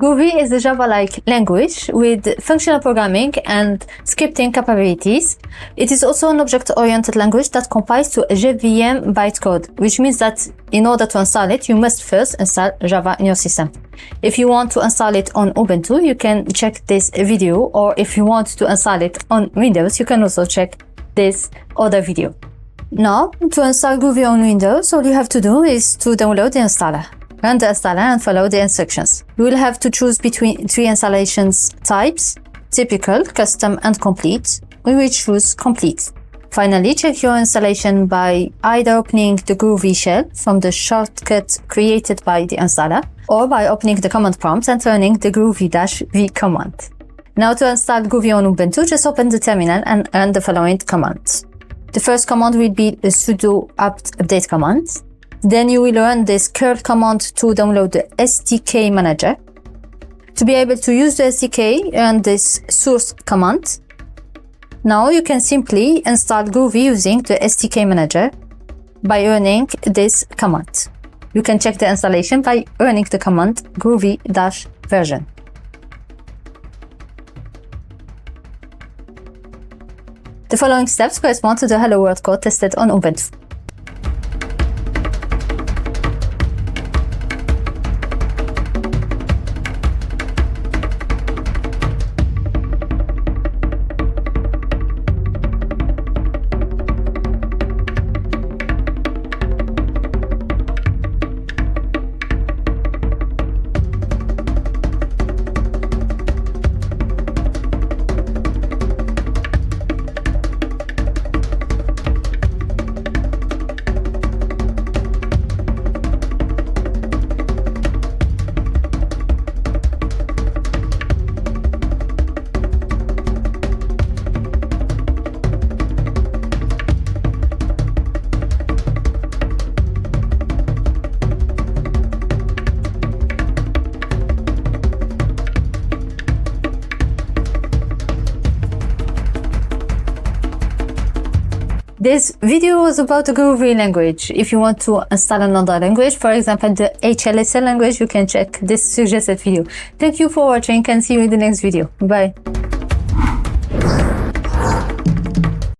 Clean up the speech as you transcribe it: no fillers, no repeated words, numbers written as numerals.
Groovy is a Java-like language with functional programming and scripting capabilities. It is also an object-oriented language that compiles to a JVM bytecode, which means that in order to install it, you must first install Java in your system. If you want to install it on Ubuntu, you can check this video, or if you want to install it on Windows, you can also check this other video. Now, to install Groovy on Windows, all you have to do is to download the installer. Run the installer and follow the instructions. You will have to choose between 3 installations types: typical, custom, and complete. We will choose complete. Finally, check your installation by either opening the Groovy shell from the shortcut created by the installer, or by opening the command prompt and running the groovy-v command. Now, to install Groovy on Ubuntu, just open the terminal and run the following commands. The first command will be the sudo apt update command. Then you will run this curl command to download the SDK manager. To be able to use the SDK, run this source command. Now you can simply install Groovy using the SDK manager by running this command. You can check the installation by running the command groovy-version. The following steps correspond to the Hello World code tested on Ubuntu. This video was about the Groovy language. If you want to install another language, for example the HLSL language, you can check this suggested video. Thank you for watching and see you in the next video. Bye.